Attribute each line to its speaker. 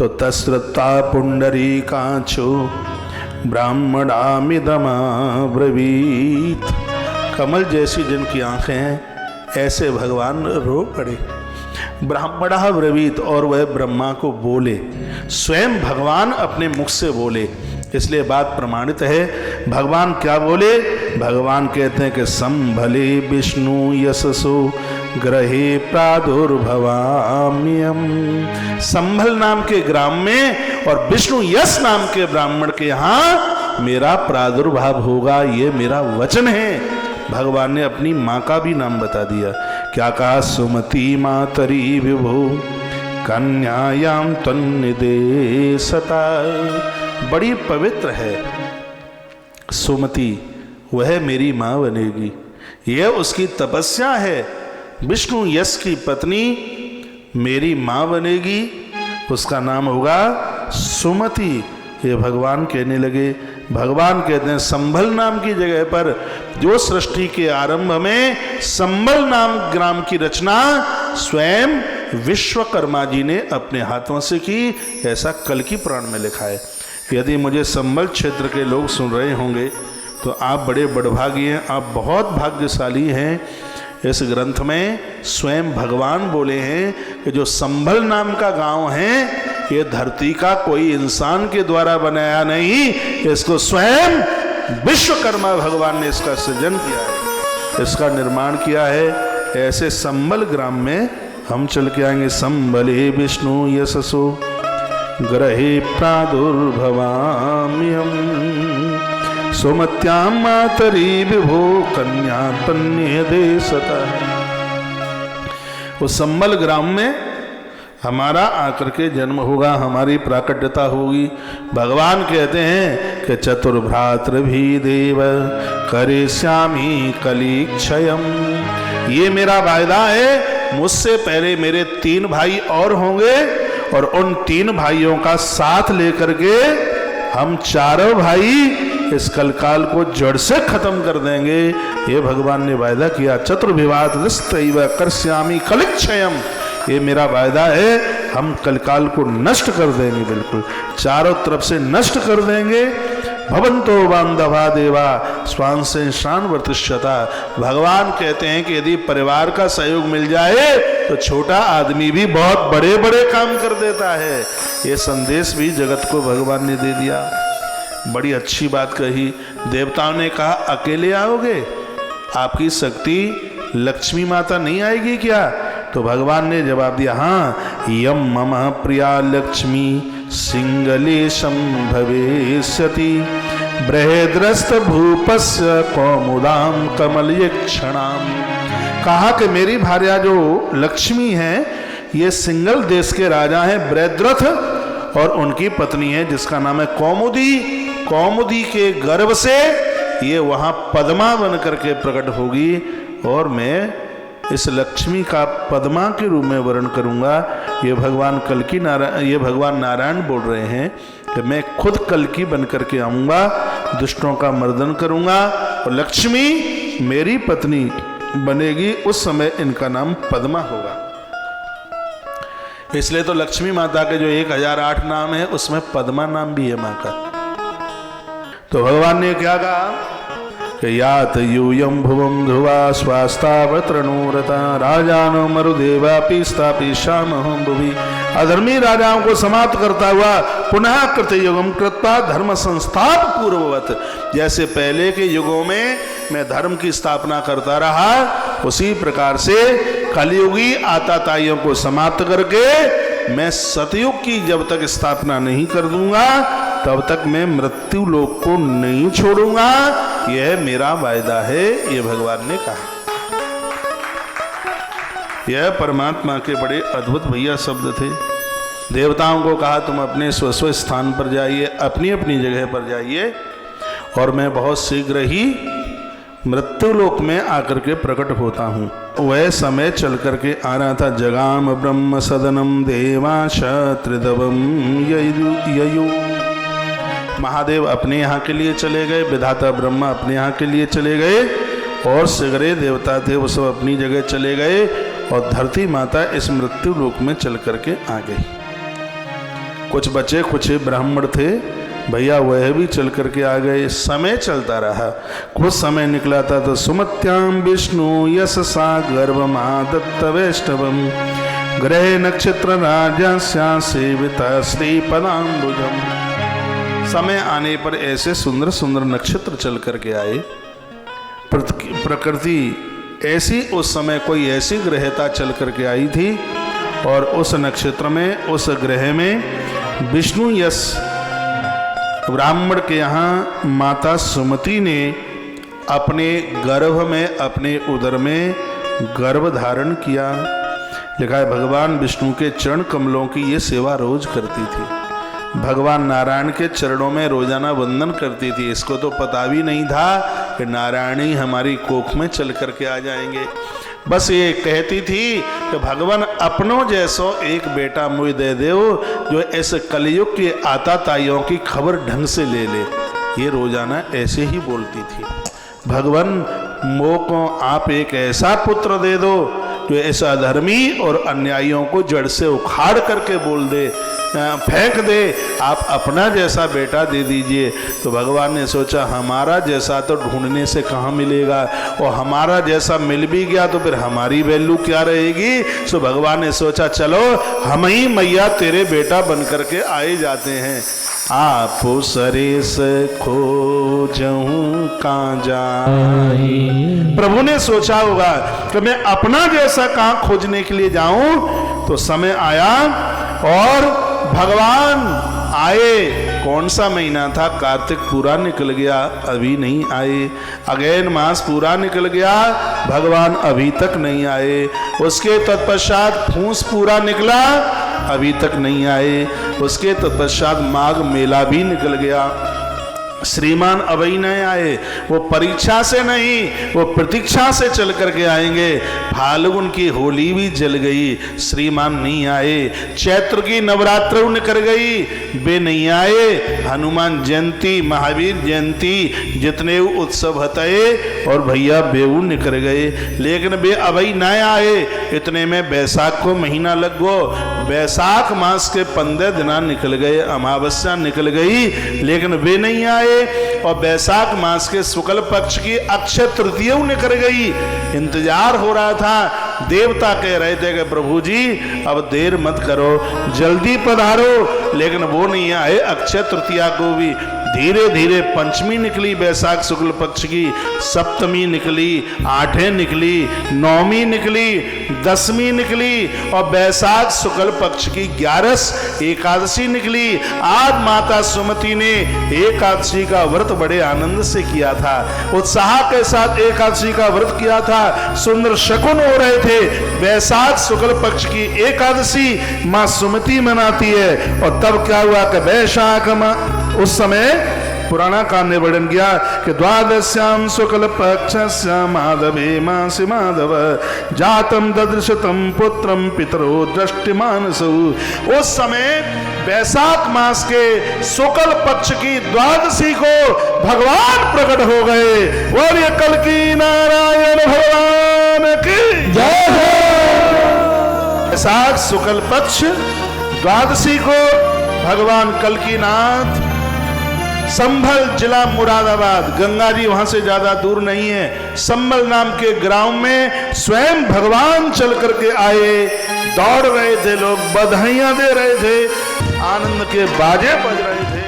Speaker 1: तो तस्रता पुंडरीकाक्षो ब्राह्मणामिदमाब्रवीत। कमल जैसी जिनकी आंखें हैं ऐसे भगवान रो पड़े। ब्राह्मणा ब्रवीत, और वह ब्रह्मा को बोले, स्वयं भगवान अपने मुख से बोले, इसलिए बात प्रमाणित है। भगवान क्या बोले? भगवान कहते हैं कि संभले विष्णु यशसो ग्रहे प्रादुर्भवाम्यहम्। संभल नाम के ग्राम में और विष्णु यश नाम के ब्राह्मण के यहाँ मेरा प्रादुर्भाव होगा, ये मेरा वचन है। भगवान ने अपनी माँ का भी नाम बता दिया। क्या कहा? सुमति मातरी विभो कन्यायाम तन्निदेशता। बड़ी पवित्र है सुमति, वह मेरी माँ बनेगी, यह उसकी तपस्या है। विष्णु यश की पत्नी मेरी माँ बनेगी, उसका नाम होगा सुमति। ये भगवान कहने लगे। भगवान कहते हैं संभल नाम की जगह पर जो सृष्टि के आरंभ में संभल नाम ग्राम की रचना स्वयं विश्वकर्मा जी ने अपने हाथों से की, ऐसा कल्कि पुराण में लिखा है। यदि मुझे संभल क्षेत्र के लोग सुन रहे होंगे तो आप बड़े बड़भागी हैं, आप बहुत भाग्यशाली हैं। इस ग्रंथ में स्वयं भगवान बोले हैं कि जो संभल नाम का गांव है ये धरती का कोई इंसान के द्वारा बनाया नहीं, इसको स्वयं विश्वकर्मा भगवान ने इसका सृजन किया है, इसका निर्माण किया है। ऐसे संभल ग्राम में हम चल के आएंगे। संभले विष्णु यशसो ग्रहे प्रादुर्भवाम्यहम् सुमत्यां मातरी विभो कन्या तन्निदेशता। उस संभल ग्राम में हमारा आकर के जन्म होगा, हमारी प्राकट्यता होगी। भगवान कहते हैं कि चतुर्भ्रातृ भी देव करिष्यामि कलिक्षयम्। ये मेरा वायदा है, मुझसे पहले मेरे 3 भाई और होंगे और उन 3 भाइयों का साथ लेकर के हम चारों भाई इस कलकाल को जड़ से खत्म कर देंगे। ये भगवान ने वायदा किया। चतुर्विवाद करिष्यामि कलिक्षयम्, ये मेरा वायदा है, हम कलकाल को नष्ट कर देंगे, बिल्कुल चारों तरफ से नष्ट कर देंगे। भवंतो बांधवा देवा स्वांसे शान वर्तिष्यता। भगवान कहते हैं कि यदि परिवार का सहयोग मिल जाए तो छोटा आदमी भी बहुत बड़े बड़े काम कर देता है। ये संदेश भी जगत को भगवान ने दे दिया। बड़ी अच्छी बात कही। देवताओं ने कहा अकेले आओगे, आपकी शक्ति लक्ष्मी माता नहीं आएगी क्या? तो भगवान ने जवाब दिया, हाँ, यम मम प्रिया लक्ष्मी सिंगलेशम भवेष्यति बृहद्रस्त भूपस्य कौमुदाम कमलयक्षणाम। कहा कि मेरी भार्या जो लक्ष्मी है ये सिंगल देश के राजा हैं बृहद्रथ, और उनकी पत्नी है जिसका नाम है कौमुदी। कौमुदी के गर्भ से ये वहां पद्मा बन करके प्रकट होगी, और मैं इस लक्ष्मी का पद्मा के रूप में वर्ण करूंगा। ये भगवान नारायण बोल रहे हैं कि मैं खुद कल्कि बन करके आऊंगा, दुष्टों का मर्दन करूंगा और लक्ष्मी मेरी पत्नी बनेगी। उस समय इनका नाम पद्मा होगा। इसलिए तो लक्ष्मी माता के जो 1008 नाम है उसमें पद्मा नाम भी है माँ का। तो भगवान ने क्या कहा कि यात यूयम भुवम ध्रुवा स्वास्तावतृणुरता राजानो मरुदेवापि स्थापि श्यामहं भुवि। अधर्मी राजाओं को समाप्त करता हुआ पुनः कृतयुगम कृत्वा धर्म संस्थाप पूर्ववत। जैसे पहले के युगों में मैं धर्म की स्थापना करता रहा, उसी प्रकार से कलयुगी आताताइयों को समाप्त करके मैं सतयुग की जब तक स्थापना नहीं कर दूंगा तब तक मैं मृत्यु लोक को नहीं छोड़ूंगा। यह मेरा वायदा है, ये भगवान ने कहा। यह परमात्मा के बड़े अद्भुत भैया शब्द थे। देवताओं को कहा तुम अपने स्वस्व स्थान पर जाइए, अपनी अपनी जगह पर जाइए, और मैं बहुत शीघ्र ही मृत्युलोक में आकर के प्रकट होता हूँ। वह समय चल करके आ रहा था। जगाम ब्रह्म सदनम देवाश त्रिदवम ययु। महादेव अपने यहाँ के लिए चले गए, विधाता ब्रह्मा अपने यहाँ के लिए चले गए, और सगरे देवता थे वो सब अपनी जगह चले गए, और धरती माता इस मृत्यु लोक में चल करके आ गई। कुछ बचे कुछ ब्राह्मण थे, भैया वह भी चल करके आ गए। समय चलता रहा, कुछ समय निकला था तो सुमत्याम विष्णु यशसा गर्भमादत्त वैष्णवम ग्रह नक्षत्र राजस्या सेविता श्री पदाम्बुजम। समय आने पर ऐसे सुंदर सुंदर नक्षत्र चल करके आए। प्रकृति ऐसी उस समय कोई ऐसी ग्रहता चल करके आई थी और उस नक्षत्र में, उस ग्रह में विष्णु यश ब्राह्मण के यहाँ माता सुमति ने अपने गर्भ में, अपने उदर में गर्भ धारण किया। लिखा है भगवान विष्णु के चरण कमलों की ये सेवा रोज करती थी। भगवान नारायण के चरणों में रोजाना वंदन करती थी। इसको तो पता भी नहीं था कि नारायण ही हमारी कोख में चल करके आ जाएंगे। बस ये कहती थी कि भगवान अपनों जैसो एक बेटा मुझे दे दो जो ऐसे कलयुग के आताताइयों की खबर ढंग से ले ले। ये रोजाना ऐसे ही बोलती थी, भगवान मो को आप एक ऐसा पुत्र दे दो जो ऐसा धर्मी और अन्यायियों को जड़ से उखाड़ करके बोल दे, फेंक दे, आप अपना जैसा बेटा दे दीजिए। तो भगवान ने सोचा हमारा जैसा तो ढूंढने से कहाँ मिलेगा, और हमारा जैसा मिल भी गया तो फिर हमारी वैल्यू क्या रहेगी। सो भगवान ने सोचा चलो हम ही मैया तेरे बेटा बन करके आए जाते हैं। आप सरेस खोजहूं कहाँ जाए। प्रभु ने सोचा होगा कि मैं अपना जैसा कहाँ खोजने के लिए जाऊं। तो समय आया और भगवान आए। कौन सा महीना था? कार्तिक पूरा निकल गया, अभी नहीं आए। अगैन मास पूरा निकल गया, भगवान अभी तक नहीं आए। उसके तत्पश्चात फूस पूरा निकला, अभी तक नहीं आए। उसके तत्पश्चात माघ मेला भी निकल गया, श्रीमान अभी नहीं आए। वो परीक्षा से नहीं, वो प्रतीक्षा से चल करके आएंगे। फाल्गुन की होली भी जल गई, श्रीमान नहीं आए। चैत्र की नवरात्र निकल गई, वे नहीं आए। हनुमान जयंती, महावीर जयंती, जितने उत्सव हते और भैया बेऊ निकल गए, लेकिन वे अभी नहीं आए। इतने में बैसाख को महीना लग गो। बैसाख मास के 15 दिन निकल गए, अमावस्या निकल गई, लेकिन वे नहीं आए। और बैसाख मास के शुक्ल पक्ष की अक्षय तृतीया निकल गई। इंतजार हो रहा था, देवता कह रहे थे कि प्रभु जी अब देर मत करो, जल्दी पधारो, लेकिन वो नहीं आए। अक्षय तृतीया को भी धीरे धीरे पंचमी निकली, बैसाख शुक्ल पक्ष की, सप्तमी निकली, आठवें निकली, नौवीं निकली, दसवीं निकली, और बैसाख शुक्ल पक्ष की 11 एकादशी निकली। आज माता सुमति ने एकादशी का व्रत बड़े आनंद से किया था, उत्साह के साथ एकादशी का व्रत किया था। सुंदर शकुन हो रहे थे। बैसाख शुक्ल पक्ष की एकादशी माँ सुमति मनाती है। और तब क्या हुआ कि बैसाख उस समय पुराना काल ने वर्णन किया कि द्वादश्याम शुक्ल पक्षस्य माधवे मासी माधव जातम ददृशतम पुत्रम पितरो दृष्टिमानसु। उस समय बैसाख मास के शुक्ल पक्ष की द्वादशी को भगवान प्रकट हो गए। और ये कल की नारायण भगवान की जय हो। बैसाख शुक्ल पक्ष द्वादशी को भगवान कल्कीनाथ, संभल जिला मुरादाबाद, गंगा जी वहां से ज्यादा दूर नहीं है, संभल नाम के ग्राम में स्वयं भगवान चल करके आए। दौड़ रहे थे लोग, बधाइयां दे रहे थे, आनंद के बाजे बज रहे थे।